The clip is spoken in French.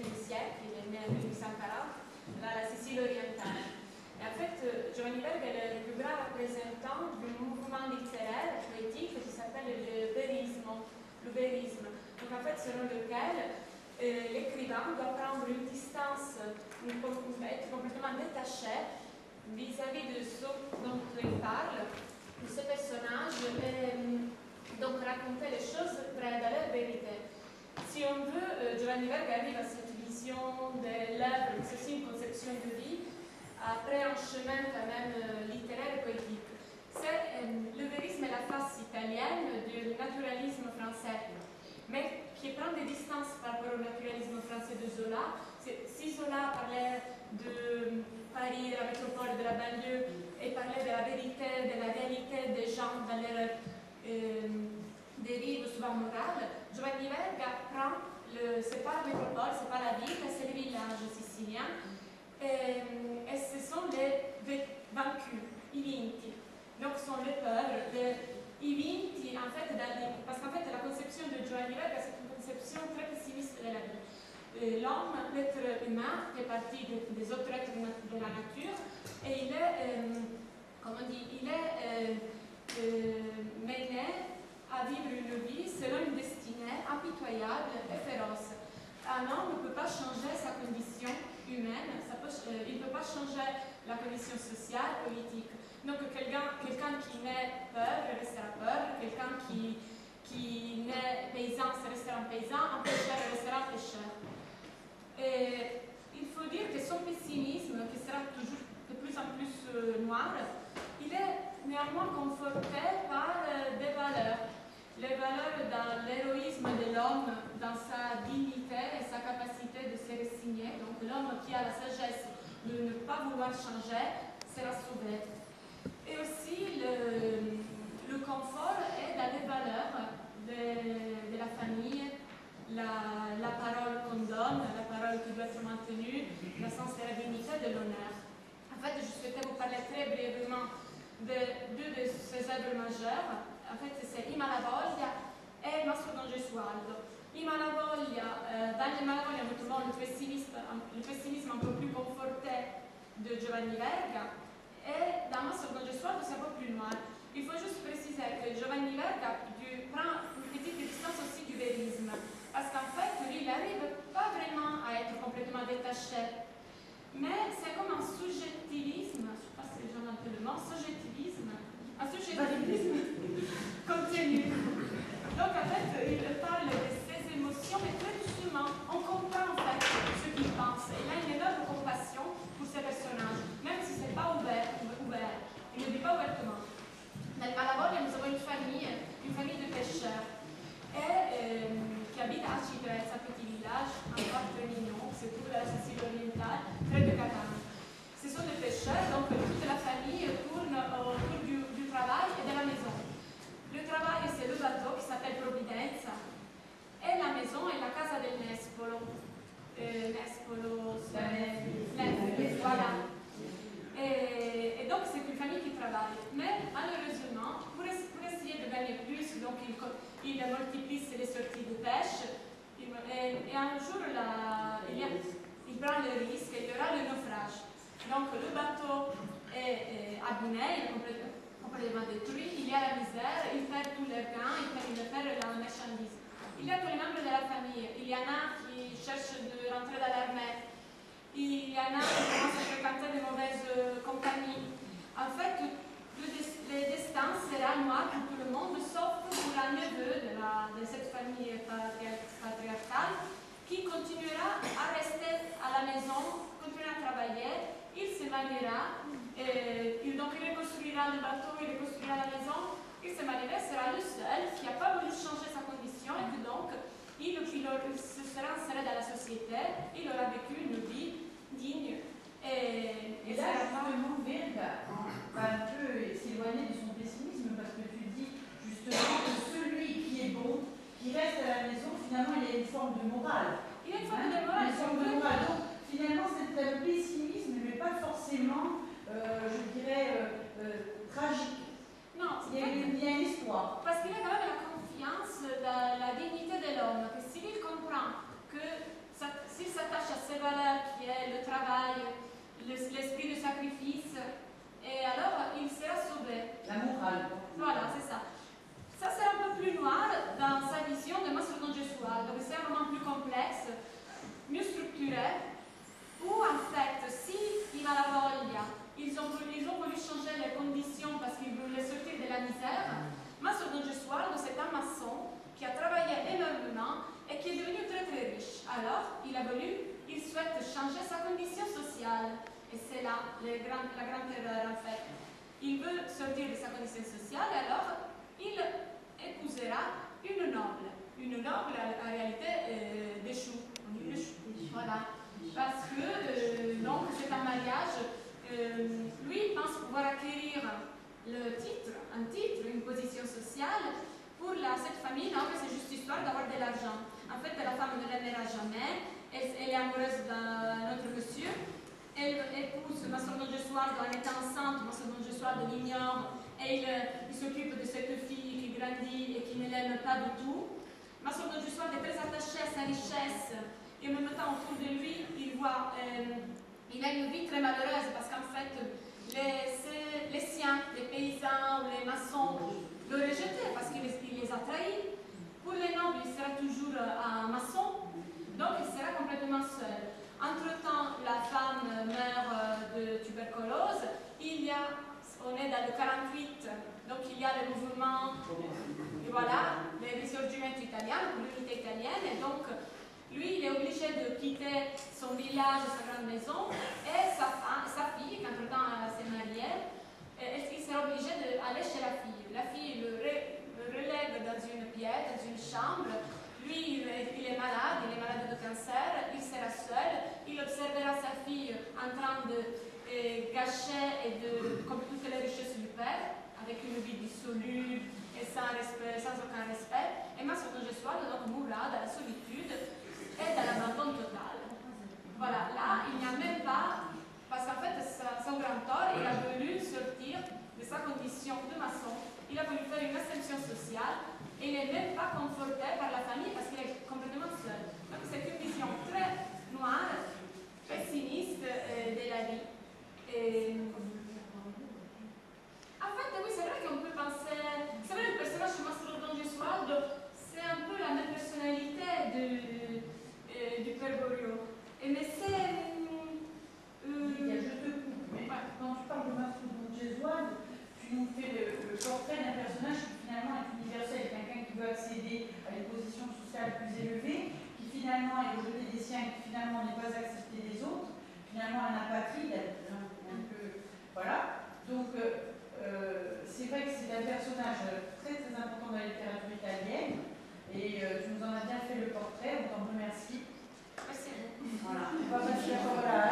XVIe siècle, il est né en 1840, dans la Sicile orientale. Et en fait, Giovanni Verga est le plus grand représentant du mouvement littéraire, poétique, qui s'appelle le verisme. Donc en fait, selon lequel l'écrivain doit prendre une distance, être complètement détaché vis-à-vis de ce dont il parle, de ce personnage, et donc raconter les choses vraies, dans leur vérité. Si on veut, Giovanni Verga arrive à cette vision de l'œuvre, c'est aussi une conception de vie, après un chemin quand même littéraire et poétique. Le vérisme est la face italienne du naturalisme français, mais qui prend des distances par rapport au naturalisme français de Zola. Si Zola parlait de Paris, de la métropole, de la banlieue, et parlait de la vérité, de la réalité des gens dans leur dérive souvent morale, Giovanni Verga prend, c'est pas la métropole, c'est pas la ville, c'est les villages siciliens, et ce sont les vaincus, i vinti. Donc ce sont les peurs, i vinti, en fait, parce qu'en fait la conception de Giovanni Verga c'est une conception très pessimiste de la vie. L'homme, l'être humain, fait partie des autres êtres de la nature, et il est, comment on dit, il est mené à vivre une vie selon une destinée impitoyable et féroce. Un homme ne peut pas changer sa condition humaine, il ne peut pas changer la condition sociale, politique. Donc quelqu'un qui naît pauvre restera pauvre, quelqu'un qui naît paysan restera un paysan, un pêcheur restera un pêcheur. Et il faut dire que son pessimisme, qui sera toujours de plus en plus noir, il est néanmoins conforté par des valeurs. Les valeurs dans l'héroïsme de l'homme, dans sa dignité et sa capacité de se résigner. Donc l'homme qui a la sagesse de ne pas vouloir changer sera sauvé. Et aussi le confort est dans les valeurs de la famille, la parole qu'on donne, la parole qui doit être maintenue, le sens de la dignité et de l'honneur. En fait, je souhaitais vous parler très brièvement de deux de ces œuvres majeures. En fait, c'est I Malavoglia e Il Mastro Don Gesualdo. I Malavoglia, dans les Malavoglia, nous trouvons le pessimisme un peu plus conforté de Giovanni Verga, et dans Mastro Don Gesualdo c'est un peu plus noir. Il faut juste préciser que Giovanni Verga prend une petite distance aussi du vérisme, parce qu'en fait, lui, il n'arrive pas vraiment à être complètement détaché, mais c'est comme un subjectivisme, je ne sais pas si les gens ont le mot, subjectivisme contenu. Donc en fait, il parle de ses émotions, mais très doucement. On comprend en fait ce qu'il pense. Il a une énorme compassion pour ses personnages, même si ce n'est pas ouvert. Il ne le dit pas ouvertement. Nel Malavoglia, nous avons une famille de pêcheurs, qui habite à Citrezza, un petit village, encore très mignon, c'est tout la Sicile orientale, près de Catane. Ce sont des pêcheurs, donc toute la famille tourne autour du travail et de la maison. Le travail, c'est le bateau qui s'appelle Providenza, et la maison est la casa del Nespolo. Voilà. Et donc, c'est une famille qui travaille. Mais malheureusement, pour essayer de gagner plus, donc il multiplie les sorties de pêche. Et un jour, il prend le risque, il y aura le naufrage. Donc, le bateau est abîmé, complètement détruit, il y a la misère, ils perdent tous leurs gains, ils perdent la marchandise. Il y a tous les membres de la famille. Il y en a qui cherchent de rentrer dans l'armée. Il y en a qui commencent à fréquenter de mauvaises compagnies. En fait, le destin sera noir pour tout le monde, sauf pour un neveu de cette famille patriarcale qui continuera à rester à la maison, continuera à travailler. Il se mariera, donc il reconstruira le bateau, il reconstruira la maison. Il se mariera, sera le seul qui n'a pas voulu changer sa condition et que donc il se sera inséré dans la société, il aura vécu une vie digne. Et là, justement, Verga va un peu s'éloigner de son pessimisme parce que tu dis justement que celui qui est bon, qui reste à la maison, finalement, il y a une forme de morale. Il y a une forme de morale. Donc, finalement, c'est un pessimisme, mais pas forcément, je dirais, tragique. Non, il y a une histoire. Parce qu'il a quand même la confiance dans la dignité de l'homme, que s'il comprend que s'il s'attache ses valeurs qui est le travail, l'esprit de sacrifice, et alors il sera sauvé. La morale. Voilà, c'est ça. Ça c'est un peu plus noir dans sa vision de Mastro Don Gesualdo, donc c'est un roman plus complexe, mieux structuré, où en fait, si in Malavoglia, ils ont voulu changer les conditions parce qu'ils voulaient sortir de la misère, Mastro Don Gesualdo c'est un maçon qui a travaillé énormément et qui est devenu très très riche. Alors, il souhaite changer sa condition sociale. Et c'est là la grande erreur en fait. Il veut sortir de sa condition sociale et alors il épousera une noble. Une noble en réalité déchue. Voilà. Parce que donc c'est un mariage, lui pense pouvoir acquérir un titre, une position sociale. Pour cette famille, non, c'est juste histoire d'avoir de l'argent. En fait, la femme ne l'aimera jamais, elle est amoureuse d'un autre monsieur. Elle épouse Mastro Don Gesualdo en étant enceinte, Mastro Don Gesualdo l'ignore et il s'occupe de cette fille qui grandit et qui ne l'aime pas du tout. Mastro Don Gesualdo est très attaché à sa richesse et en même temps autour de lui, il a une vie très malheureuse parce qu'en fait, les siens, les paysans ou les maçons le rejetaient parce qu'il les a trahis. Pour les nobles, il sera toujours un maçon, donc il sera complètement seul. Entre-temps, la femme meurt de tuberculose. On est dans le 48, donc il y a le mouvement, et voilà, le risorgimento italien, l'unité italienne, et donc lui, il est obligé de quitter son village, sa grande maison, et sa fille, qui entre-temps s'est mariée, il sera obligé d'aller chez la fille. La fille le relègue dans une pièce, dans une chambre. Lui, il est malade de cancer, il sera seul, il observera sa fille en train de gâcher comme toutes les richesses du père, avec une vie dissolue et sans aucun respect. Et Mastro Don Gesualdo donc mourra dans la solitude et dans l'abandon total. Voilà, là, il n'y a même pas, parce qu'en fait, son grand tort, il a voulu sortir de sa condition de maçon, il a voulu faire une ascension sociale, et il n'est même pas conforté par la famille parce qu'il est complètement seul. Donc c'est une vision très noire, pessimiste de la vie. En fait, oui, c'est vrai qu'on peut penser... C'est vrai, le personnage de Mastro Don Gesualdo, c'est un peu la même personnalité du père Goriot. Mais c'est... Je te coupe, mais quand tu parles de Mastro Don Gesualdo, tu nous fais le portrait d'un personnage qui finalement est universel, quelqu'un qui veut accéder à des positions sociales plus élevées, qui finalement est rejeté des siens, qui finalement n'est pas accepté des autres, finalement un apatride, un peu... Voilà. Donc, c'est vrai que c'est un personnage très très important dans la littérature italienne, et tu nous en as bien fait le portrait, on t'en remercie. Merci. Voilà. On va passer la parole à